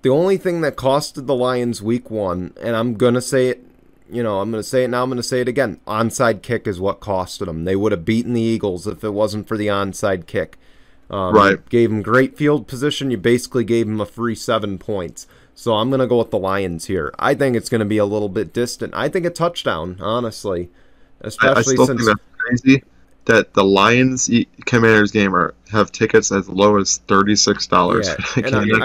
The only thing that costed the Lions week 1, and I'm going to say it, I'm going to say it now, I'm going to say it again, onside kick is what costed them. They would have beaten the Eagles if it wasn't for the onside kick. Right. Gave them great field position. You basically gave them a free 7 points. So I'm going to go with the Lions here. I think it's going to be a little bit distant. I think a touchdown, honestly. Especially I still since think that's crazy that the Lions Commanders game have tickets as low as $36. Yeah, and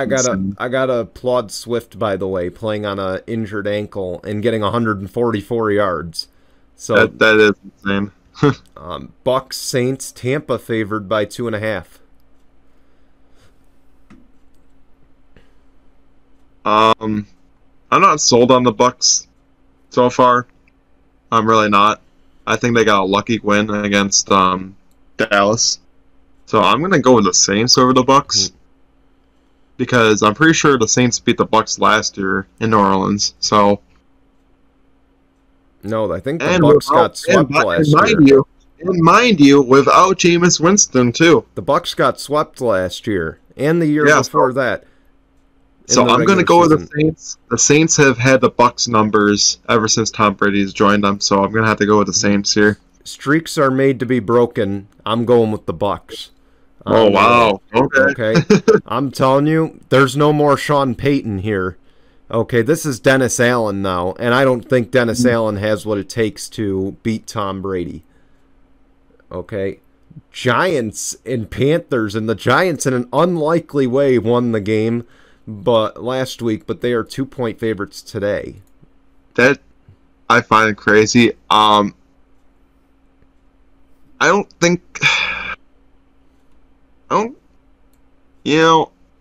I gotta applaud Swift, by the way, playing on a injured ankle and getting 144 yards. So that is insane. Bucks, Saints, Tampa favored by 2.5. I'm not sold on the Bucks so far. I'm really not. I think they got a lucky win against Dallas. So I'm gonna go with the Saints over the Bucks. Because I'm pretty sure the Saints beat the Bucks last year in New Orleans. So no, I think the Bucks got swept last year. And mind you, without Jameis Winston too. The Bucks got swept last year and the year before that. So I'm going to go with the Saints. The Saints have had the Bucks numbers ever since Tom Brady's joined them, so I'm going to have to go with the Saints here. Streaks are made to be broken. I'm going with the Bucks. Oh, wow. Okay. I'm telling you, there's no more Sean Payton here. Okay, this is Dennis Allen now, and I don't think Dennis Allen has what it takes to beat Tom Brady. Okay. Giants and Panthers, and the Giants in an unlikely way won the game last week, but they are 2-point favorites today. That I find crazy. I don't,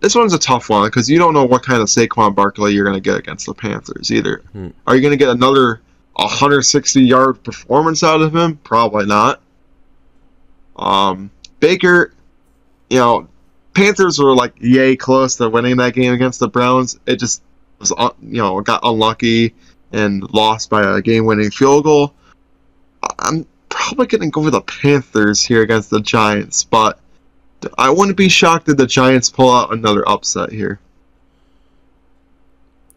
this one's a tough one because you don't know what kind of Saquon Barkley you're going to get against the Panthers either. Are you going to get another 160-yard performance out of him? Probably not. Baker, Panthers were like yay close to winning that game against the Browns. It just was, got unlucky and lost by a game-winning field goal. I'm probably going to go with the Panthers here against the Giants, but I wouldn't be shocked if the Giants pull out another upset here.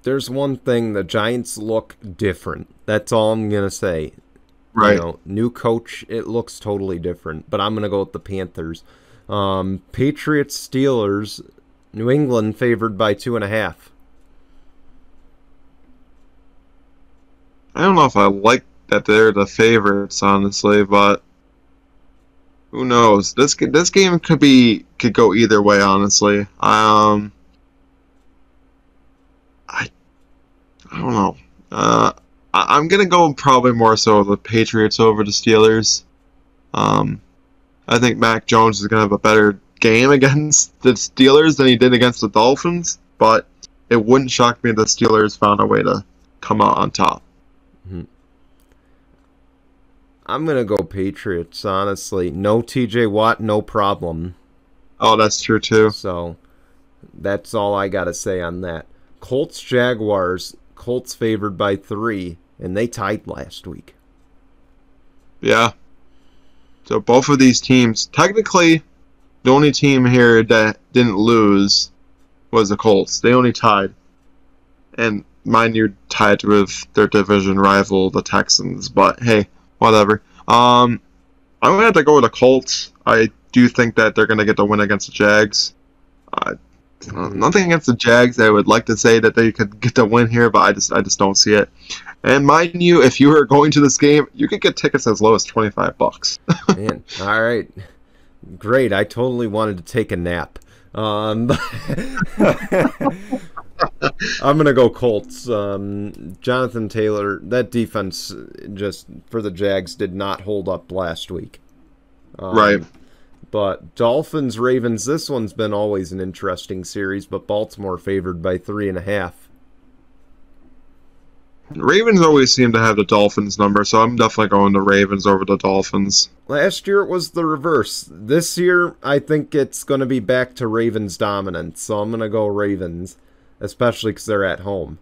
There's one thing, the Giants look different. That's all I'm going to say. Right. New coach, it looks totally different, but I'm going to go with the Panthers. Patriots, Steelers, New England favored by 2.5. I don't know if I like that they're the favorites, honestly, but who knows? This game could go either way, honestly. I don't know. I'm gonna go probably more so the Patriots over the Steelers. I think Mac Jones is gonna have a better game against the Steelers than he did against the Dolphins, but it wouldn't shock me if the Steelers found a way to come out on top. I'm going to go Patriots, honestly. No TJ Watt, no problem. Oh, that's true, too. So, that's all I got to say on that. Colts, Jaguars. Colts favored by 3, and they tied last week. Yeah. So, both of these teams, technically, the only team here that didn't lose was the Colts. They only tied. And mind you, tied with their division rival, the Texans. But hey, whatever. I'm gonna have to go with the Colts. I do think that they're gonna get the win against the Jags. Nothing against the Jags. I would like to say that they could get the win here, but I just don't see it. And mind you, if you were going to this game, you could get tickets as low as $25. Man, all right, great. I totally wanted to take a nap. I'm gonna go Colts. Jonathan Taylor, that defense just for the Jags did not hold up last week. Right. But Dolphins, Ravens, this one's been always an interesting series, but Baltimore favored by 3.5. Ravens always seem to have the Dolphins number, so I'm definitely going the Ravens over the Dolphins. Last year it was the reverse. This year, I think it's going to be back to Ravens dominance, so I'm going to go Ravens, especially because they're at home.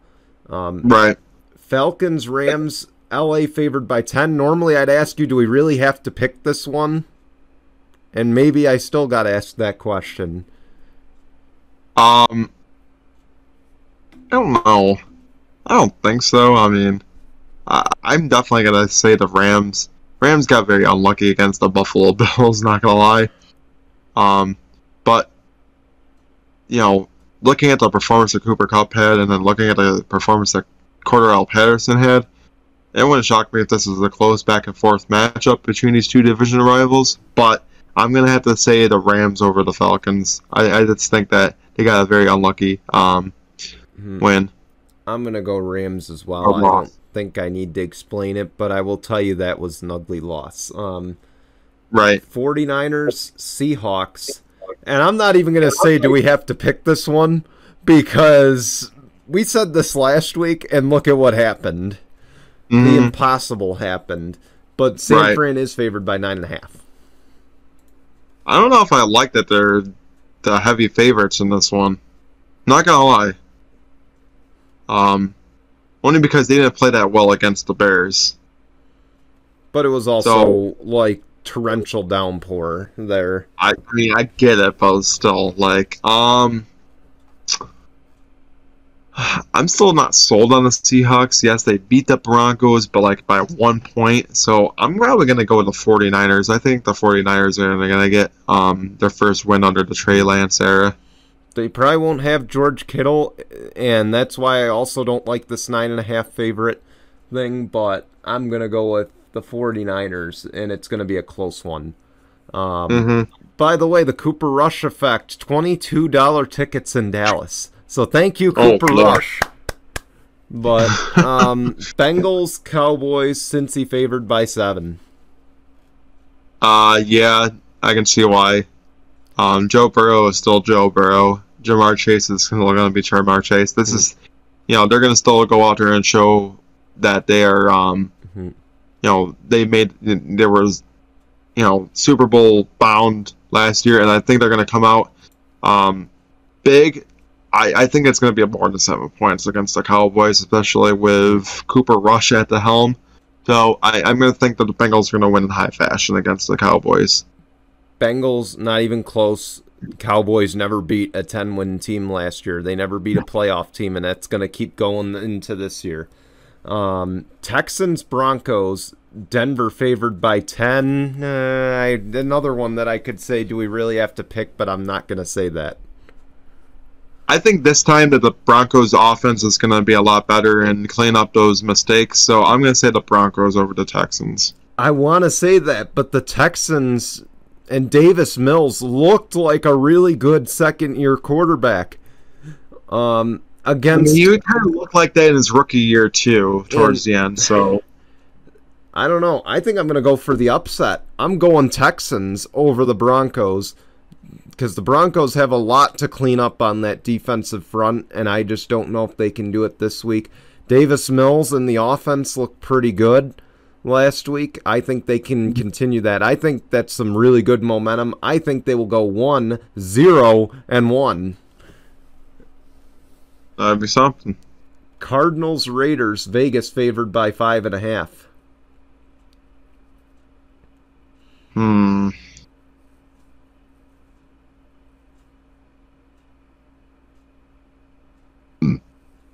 Right. Falcons, Rams, LA favored by 10. Normally I'd ask you, do we really have to pick this one? And maybe I still got to ask that question. I don't know. I don't think so. I mean, I'm definitely going to say the Rams. Rams got very unlucky against the Buffalo Bills, not going to lie. But, you know, looking at the performance that Cooper Kupp had and then looking at the performance that Cordarrelle Patterson had, it wouldn't shock me if this is a close back and forth matchup between these two division rivals. But I'm going to have to say the Rams over the Falcons. I just think that they got a very unlucky win. I'm going to go Rams as well. I don't think I need to explain it, but I will tell you that was an ugly loss. Right. 49ers, Seahawks. And I'm not even going to say, do we have to pick this one? Because we said this last week, and look at what happened. Mm-hmm. The impossible happened. But San Fran is favored by 9.5. I don't know if I like that they're the heavy favorites in this one. Not gonna lie. Only because they didn't play that well against the Bears. But it was also like torrential downpour there. I mean, I get it, but still, like, I'm still not sold on the Seahawks. Yes, they beat the Broncos, but like by 1 point. So I'm probably going to go with the 49ers. I think the 49ers are going to get their first win under the Trey Lance era. They probably won't have George Kittle, and that's why I also don't like this 9.5 favorite thing, but I'm going to go with the 49ers, and it's going to be a close one. By the way, the Cooper Rush effect, $22 tickets in Dallas. So thank you, Cooper Rush. But Bengals, Cowboys, Cincy favored by 7. Yeah, I can see why. Joe Burrow is still Joe Burrow. Jamar Chase is still going to be Jamar Chase. This is, they're going to still go out there and show that they are, there was, Super Bowl bound last year, and I think they're going to come out big. I think it's going to be more than 7 points against the Cowboys, especially with Cooper Rush at the helm. So I'm going to think that the Bengals are going to win in high fashion against the Cowboys. Bengals, not even close. Cowboys never beat a 10-win team last year. They never beat a playoff team, and that's going to keep going into this year. Texans, Broncos, Denver favored by 10. Another one that I could say, do we really have to pick, but I'm not going to say that. I think this time that the Broncos offense is going to be a lot better and clean up those mistakes, so I'm going to say the Broncos over the Texans. I want to say that, but the Texans and Davis Mills looked like a really good second-year quarterback. Against, he kind of looked like that in his rookie year, too, towards the end, so... I don't know. I think I'm going to go for the upset. I'm going Texans over the Broncos, because the Broncos have a lot to clean up on that defensive front, and I just don't know if they can do it this week. Davis Mills and the offense looked pretty good last week. I think they can continue that. I think that's some really good momentum. I think they will go 1-0-1. That'd be something. Cardinals, Raiders, Vegas favored by 5.5.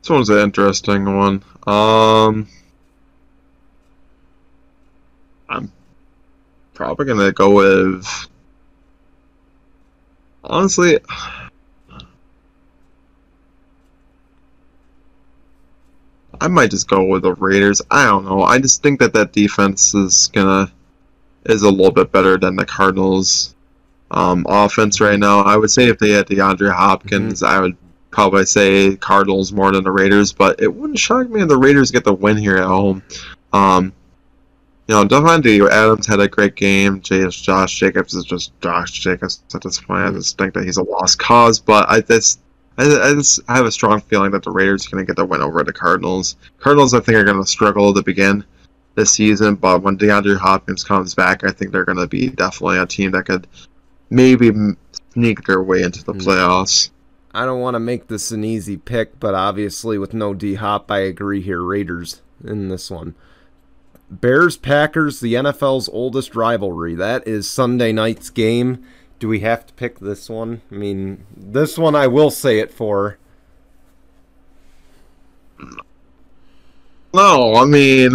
This one's an interesting one. I'm probably gonna go with, honestly, I might just go with the Raiders. I don't know. I just think that defense is a little bit better than the Cardinals' offense right now. I would say if they had DeAndre Hopkins, I would probably say Cardinals more than the Raiders. But it wouldn't shock me if the Raiders get the win here at home. Davante Adams had a great game. Josh Jacobs is just Josh Jacobs at this point. I just think that he's a lost cause. But I just have a strong feeling that the Raiders are going to get the win over the Cardinals. Cardinals, I think, are going to struggle to begin this season, but when DeAndre Hopkins comes back, I think they're going to be definitely a team that could maybe sneak their way into the playoffs. I don't want to make this an easy pick, but obviously with no D-Hop, I agree here. Raiders in this one. Bears-Packers, the NFL's oldest rivalry. That is Sunday night's game. Do we have to pick this one? I mean, this one I will say it for. No, I mean,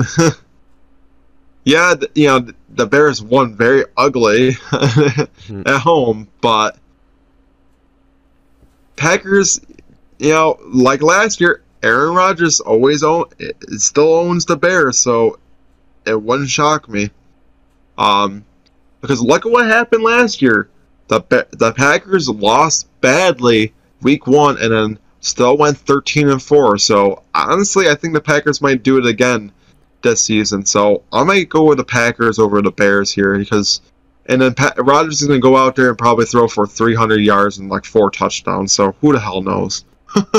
yeah, the Bears won very ugly at home, but Packers, like last year, Aaron Rodgers still owns the Bears, so it wouldn't shock me. Because look at what happened last year. The Packers lost badly week 1 and then still went 13-4. So honestly, I think the Packers might do it again this season. So I might go with the Packers over the Bears here and then Rodgers is going to go out there and probably throw for 300 yards and like 4 touchdowns. So who the hell knows?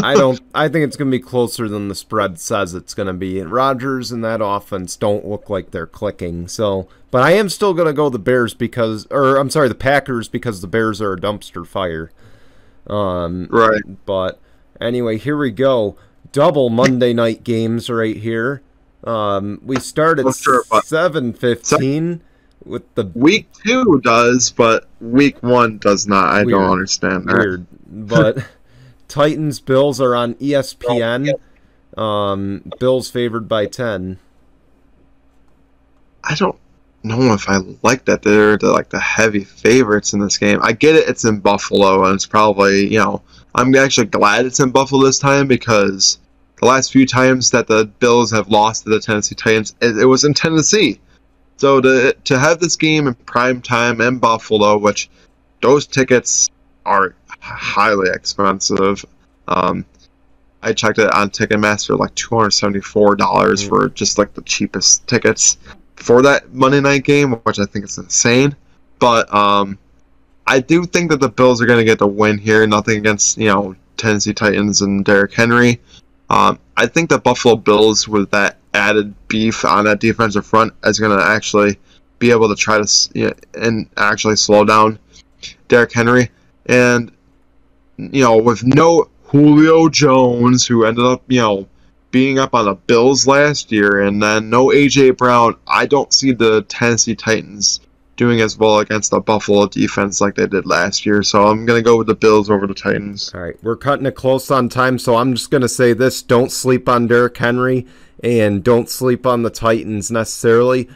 I think it's going to be closer than the spread says it's going to be. And Rodgers and that offense don't look like they're clicking. So, but I am still going to go the Packers because the Bears are a dumpster fire. Right. But anyway, here we go. Double Monday night games right here. We start at 7:15 with the week 2 does, but week 1 does not. I don't understand that. Weird, but. Titans, Bills are on ESPN. Bills favored by 10. I don't know if I like that they're the heavy favorites in this game. I get it, it's in Buffalo, and it's probably, I'm actually glad it's in Buffalo this time because the last few times that the Bills have lost to the Tennessee Titans, it was in Tennessee. So to have this game in prime time in Buffalo, which those tickets are highly expensive. I checked it on Ticketmaster, like $274 for just like the cheapest tickets for that Monday night game, which I think is insane. But I do think that the Bills are going to get the win here. Nothing against Tennessee Titans and Derrick Henry. I think the Buffalo Bills, with that added beef on that defensive front, is going to actually be able to try to and actually slow down Derrick Henry. And with no Julio Jones, who ended up, being up on the Bills last year, and then no A.J. Brown, I don't see the Tennessee Titans doing as well against the Buffalo defense like they did last year. So I'm going to go with the Bills over the Titans. All right, we're cutting it close on time, so I'm just going to say this. Don't sleep on Derrick Henry, and don't sleep on the Titans necessarily,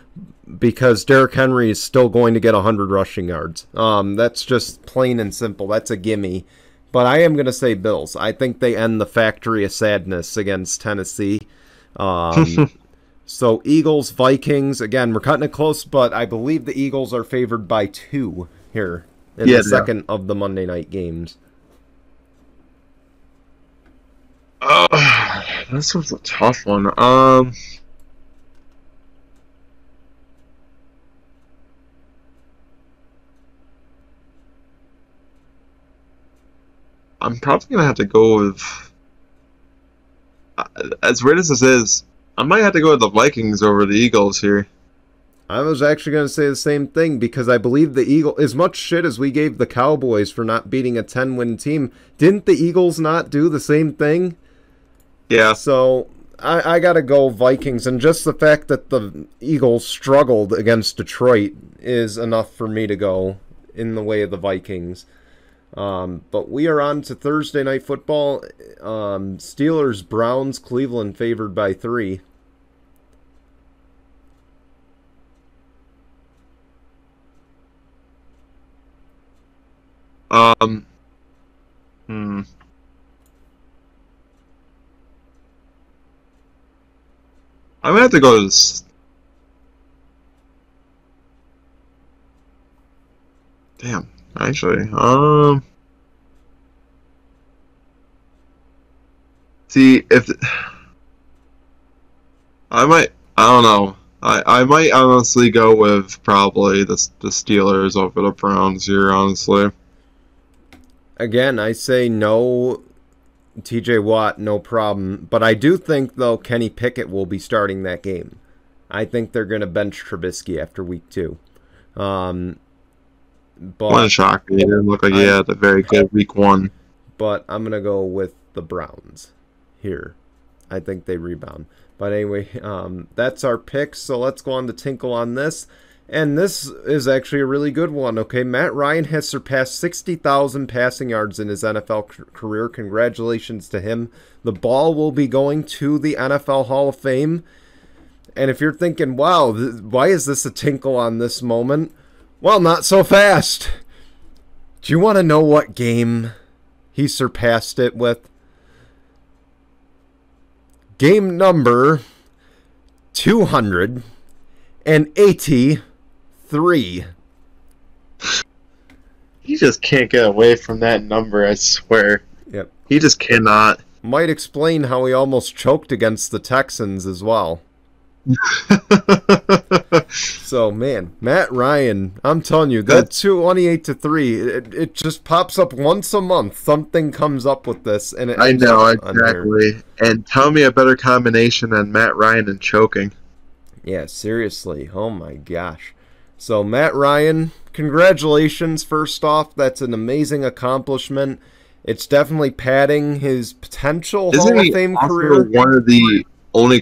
because Derrick Henry is still going to get 100 rushing yards. That's just plain and simple. That's a gimme. But I am going to say Bills. I think they end the factory of sadness against Tennessee. So Eagles, Vikings. Again, we're cutting it close, but I believe the Eagles are favored by 2 here in the second of the Monday night games. This was a tough one. I'm probably going to have to go with, as weird as this is, I might have to go with the Vikings over the Eagles here. I was actually going to say the same thing, because I believe the Eagles, as much shit as we gave the Cowboys for not beating a 10-win team, didn't the Eagles not do the same thing? Yeah. So I got to go Vikings, and just the fact that the Eagles struggled against Detroit is enough for me to go in the way of the Vikings. But we are on to Thursday Night Football. Steelers, Browns, Cleveland favored by 3. I'm gonna have to go to this. Damn, actually, see if I don't know. I might honestly go with probably the Steelers over the Browns here, honestly. Again, I say no. TJ Watt, no problem. But I do think, though, Kenny Pickett will be starting that game. I think they're going to bench Trubisky after week 2. But one shock. He didn't look like he had a very good week 1. But I'm going to go with the Browns here. I think they rebound. But anyway, that's our picks. So let's go on to Tinkle on this. And this is actually a really good one, okay? Matt Ryan has surpassed 60,000 passing yards in his NFL career. Congratulations to him. The ball will be going to the NFL Hall of Fame. And if you're thinking, wow, why is this a Tinkle on this moment? Well, not so fast. Do you want to know what game he surpassed it with? Game number 283. He just can't get away from that number, I swear. Yep. He just cannot. Might explain how he almost choked against the Texans as well. So, man, Matt Ryan, I'm telling you, that 28-3, it just pops up once a month. Something comes up with this, and I know, exactly. And tell me a better combination than Matt Ryan and choking. Yeah, seriously. Oh, my gosh. So, Matt Ryan, congratulations, first off. That's an amazing accomplishment. It's definitely padding his potential Hall of Fame career. One of the only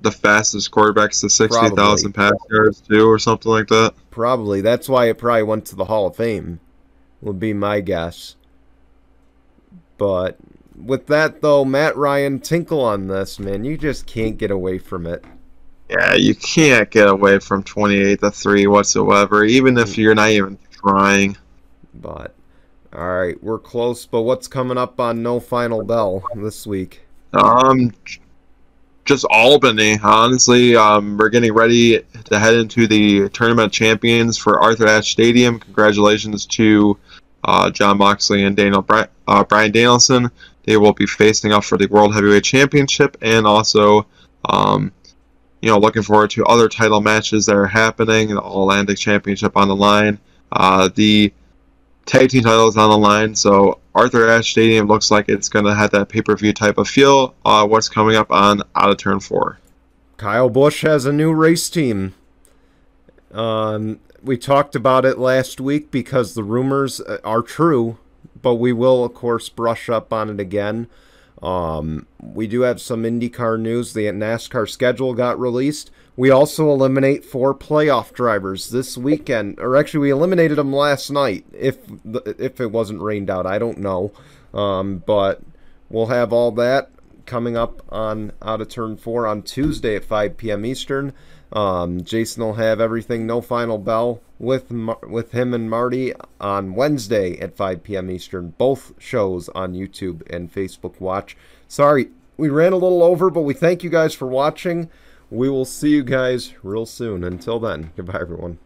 the fastest quarterbacks to 60,000 pass yards too, or something like that. Probably. That's why it probably went to the Hall of Fame, would be my guess. But with that, though, Matt Ryan, tinkle on this, man. You just can't get away from it. Yeah, you can't get away from 28-3 whatsoever, even if you're not even trying. But, alright, we're close. But what's coming up on No Final Bell this week? Just Albany, honestly. We're getting ready to head into the Tournament of Champions for Arthur Ashe Stadium. Congratulations to Jon Moxley and Bryan Danielson. They will be facing off for the World Heavyweight Championship, and also, looking forward to other title matches that are happening. The All-Atlantic Championship on the line. The tag team title is on the line, so Arthur Ashe Stadium looks like it's going to have that pay-per-view type of feel. What's coming up on Out of Turn 4? Kyle Busch has a new race team. We talked about it last week because the rumors are true, but we will, of course, brush up on it again. We do have some IndyCar news. The NASCAR schedule got released. We also eliminate 4 playoff drivers this weekend. Or actually, we eliminated them last night, if it wasn't rained out. I don't know. But we'll have all that coming up on Out of Turn 4 on Tuesday at 5 p.m. Eastern. Jason will have everything No Final Bell with him and Marty on Wednesday at 5 p.m. Eastern. Both shows on YouTube and Facebook Watch. Sorry, we ran a little over, but we thank you guys for watching. We will see you guys real soon. Until then, goodbye, everyone.